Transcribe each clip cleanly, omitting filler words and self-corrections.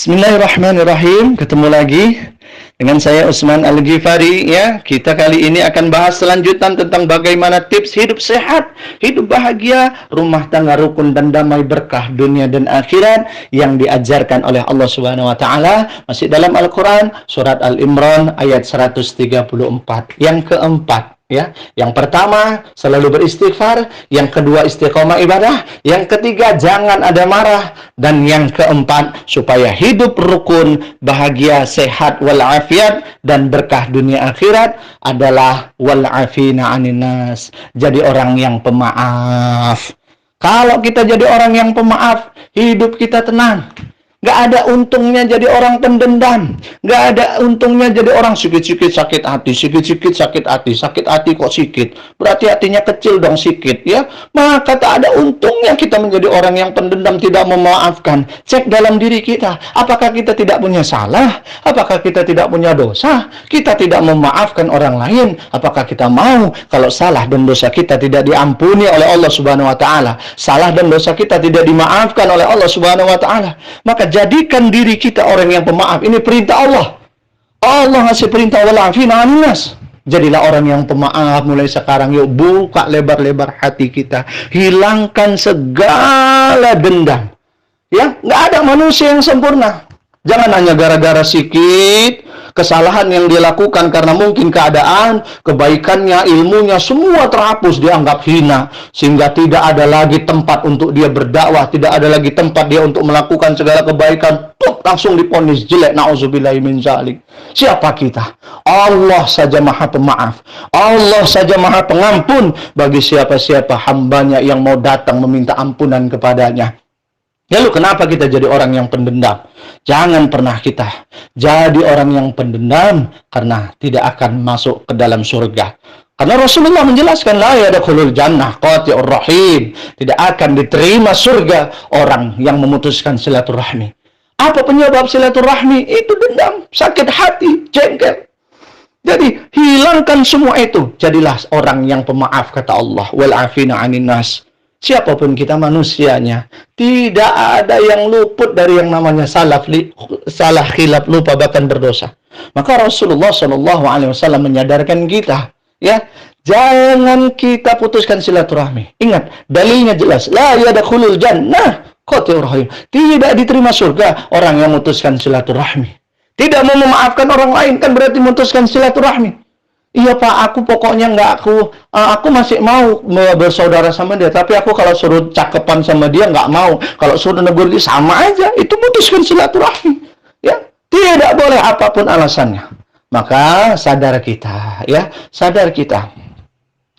Bismillahirrahmanirrahim. Ketemu lagi dengan saya Utsman Al-Ghifari ya. Kita kali ini akan bahas selanjutan tentang bagaimana tips hidup sehat, hidup bahagia, rumah tangga rukun dan damai berkah dunia dan akhirat yang diajarkan oleh Allah Subhanahu wa taala masih dalam Al-Qur'an surat Al-Imran ayat 134. Yang keempat ya, yang pertama selalu beristighfar, yang kedua istiqomah ibadah, yang ketiga jangan ada marah, dan yang keempat supaya hidup rukun, bahagia, sehat walafiat dan berkah dunia akhirat adalah walafina 'anin nas. Jadi orang yang pemaaf. Kalau kita jadi orang yang pemaaf, hidup kita tenang. Gak ada untungnya jadi orang pendendam. Gak ada untungnya jadi orang sikit-sikit sakit hati. Sikit-sikit sakit hati. Sakit hati kok sikit. Berarti hatinya kecil dong sikit ya. Maka tak ada untungnya kita menjadi orang yang pendendam, tidak memaafkan. Cek dalam diri kita. Apakah kita tidak punya salah? Apakah kita tidak punya dosa? Kita tidak memaafkan orang lain. Apakah kita mau kalau salah dan dosa kita tidak diampuni oleh Allah Subhanahu wa taala? Salah dan dosa kita tidak dimaafkan oleh Allah Subhanahu wa taala. Maka jadikan diri kita orang yang pemaaf. Ini perintah Allah. Allah ngasih perintah walafina 'anin nas. Jadilah orang yang pemaaf mulai sekarang. Yuk buka lebar-lebar hati kita. Hilangkan segala dendam. Ya, nggak ada manusia yang sempurna. Jangan hanya gara-gara sikit kesalahan yang dia lakukan karena mungkin keadaan, kebaikannya, ilmunya semua terhapus, dianggap hina sehingga tidak ada lagi tempat untuk dia berdakwah, tidak ada lagi tempat dia untuk melakukan segala kebaikan. Langsung diponis jelek, nauzubillahi min dzalik. Siapa kita? Allah saja Maha Pemaaf. Allah saja Maha Pengampun bagi siapa-siapa hambanya yang mau datang meminta ampunan kepadanya. Lalu kenapa kita jadi orang yang pendendam? Jangan pernah kita jadi orang yang pendendam karena tidak akan masuk ke dalam surga. Karena Rasulullah menjelaskan la yadkhulul jannah qati'ur rahim. Tidak akan diterima surga orang yang memutuskan silaturahmi. Apa penyebab silaturahmi? Itu dendam, sakit hati, jengkel. Jadi hilangkan semua itu. Jadilah orang yang pemaaf kata Allah. Wal afina 'anin nas. Siapapun kita manusianya, tidak ada yang luput dari yang namanya salah khilaf, lupa bahkan berdosa. Maka Rasulullah SAW menyadarkan kita, ya, jangan kita putuskan silaturahmi. Ingat, dalilnya jelas, la yadkhulul jannah qati'ur rahim. Tidak diterima surga orang yang memutuskan silaturahmi. Tidak mau memaafkan orang lain kan berarti memutuskan silaturahmi. Iya Pak, aku pokoknya aku masih mau bersaudara sama dia, tapi aku kalau suruh cakepan sama dia nggak mau. Kalau suruh negur dia sama aja, itu putuskan silaturahmi. Ya, tidak boleh apapun alasannya. Maka sadar kita, ya, sadar kita.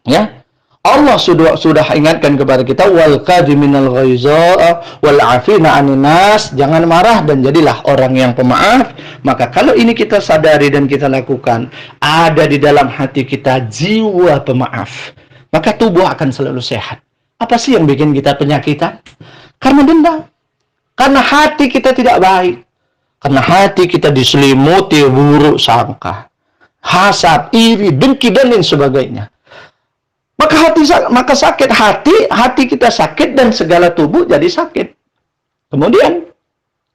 Ya, Allah sudah ingatkan kepada kita wal kadhiminal ghaiza wal afina 'anin nas, jangan marah dan jadilah orang yang pemaaf. Maka kalau ini kita sadari dan kita lakukan, ada di dalam hati kita jiwa pemaaf, maka tubuh akan selalu sehat. Apa sih yang bikin kita penyakitan? Karena dendam. Karena hati kita tidak baik. Karena hati kita diselimuti buruk sangka, hasad, iri, dengki dan lain sebagainya. Maka sakit hati kita sakit dan segala tubuh jadi sakit. Kemudian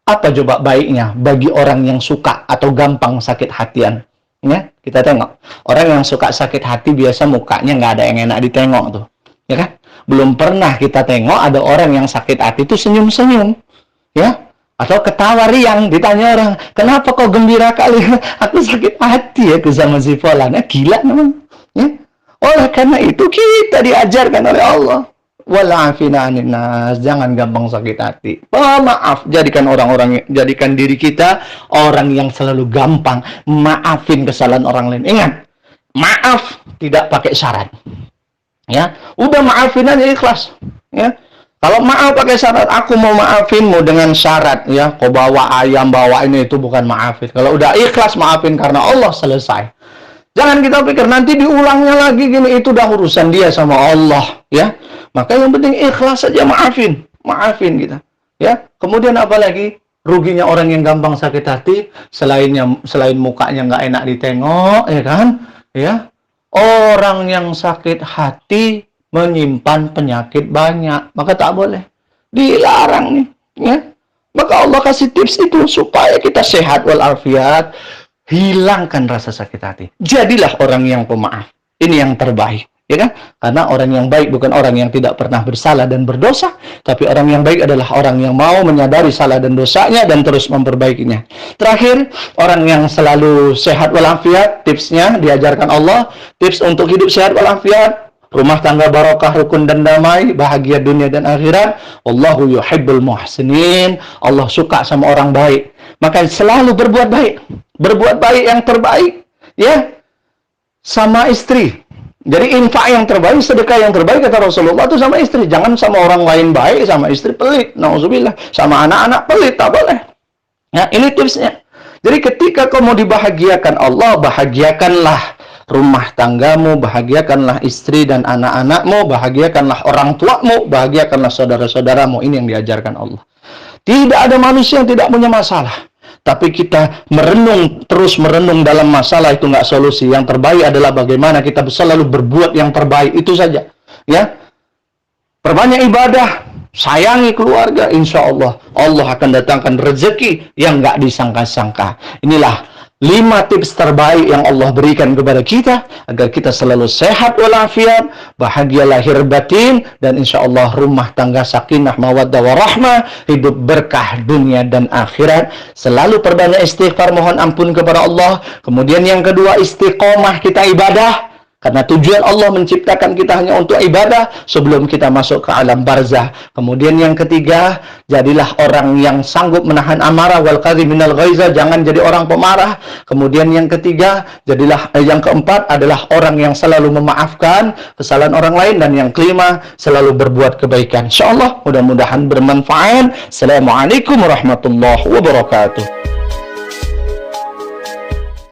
apa coba baiknya bagi orang yang suka atau gampang sakit hatian? Ya, kita tengok orang yang suka sakit hati biasa mukanya nggak ada yang enak ditengok tuh, ya kan? Belum pernah kita tengok ada orang yang sakit hati itu senyum-senyum, ya? Atau ketawa riang, ditanya orang, kenapa kok gembira kali? Aku sakit hati ya sama si Fulan, gila namanya, ya? Oleh karena itu kita diajarkan oleh Allah walafina 'anin nas, jangan gampang sakit hati. Maaf, jadikan diri kita orang yang selalu gampang maafin kesalahan orang lain. Ingat, maaf tidak pakai syarat. Ya, udah maafin aja ikhlas. Ya. Kalau maaf pakai syarat, aku mau maafinmu dengan syarat, ya, kau bawa ayam, bawa ini, itu bukan maafin. Kalau udah ikhlas maafin karena Allah, selesai. Jangan kita pikir nanti diulangnya lagi gini, itu udah urusan dia sama Allah, ya. Maka yang penting ikhlas saja, maafin kita, ya. Kemudian apalagi ruginya orang yang gampang sakit hati, selain mukanya nggak enak ditengok, ya kan, ya. Orang yang sakit hati menyimpan penyakit banyak, maka tak boleh, dilarang nih, ya. Maka Allah kasih tips itu supaya kita sehat walafiat, hilangkan rasa sakit hati. Jadilah orang yang pemaaf. Ini yang terbaik, ya kan? Karena orang yang baik bukan orang yang tidak pernah bersalah dan berdosa, tapi orang yang baik adalah orang yang mau menyadari salah dan dosanya dan terus memperbaikinya. Terakhir, orang yang selalu sehat walafiat, tipsnya diajarkan Allah, tips untuk hidup sehat walafiat, rumah tangga barokah, rukun dan damai, bahagia dunia dan akhirat. Wallahu yuhibbul muhsinin. Allah suka sama orang baik. Maka selalu berbuat baik. Berbuat baik yang terbaik, ya. Sama istri. Jadi infak yang terbaik, sedekah yang terbaik kata Rasulullah itu sama istri. Jangan sama orang lain baik, sama istri pelit. Nauzubillah. Sama anak-anak pelit, tak boleh. Nah, ini tipsnya. Jadi ketika kamu dibahagiakan Allah, bahagiakanlah rumah tanggamu, bahagiakanlah istri dan anak-anakmu, bahagiakanlah orang tuamu, bahagiakanlah saudara-saudaramu. Ini yang diajarkan Allah. Tidak ada manusia yang tidak punya masalah. Tapi kita terus merenung dalam masalah itu nggak solusi. Yang terbaik adalah bagaimana kita selalu berbuat yang terbaik. Itu saja. Ya, perbanyak ibadah, sayangi keluarga, insya Allah Allah akan datangkan rezeki yang nggak disangka-sangka. Inilah 5 tips terbaik yang Allah berikan kepada kita agar kita selalu sehat walafiat, bahagia lahir batin, dan insya Allah rumah tangga sakinah mawaddah warahmah, hidup berkah dunia dan akhirat. Selalu perbanyak istighfar, mohon ampun kepada Allah. Kemudian yang kedua, istiqomah kita ibadah. Karena tujuan Allah menciptakan kita hanya untuk ibadah sebelum kita masuk ke alam barzah. Kemudian yang ketiga, jadilah orang yang sanggup menahan amarah, wal kadhiminal ghaiza, jangan jadi orang pemarah. Kemudian yang ketiga, yang keempat adalah orang yang selalu memaafkan kesalahan orang lain, dan yang kelima selalu berbuat kebaikan. Insyaallah mudah-mudahan bermanfaat. Assalamualaikum warahmatullahi wabarakatuh.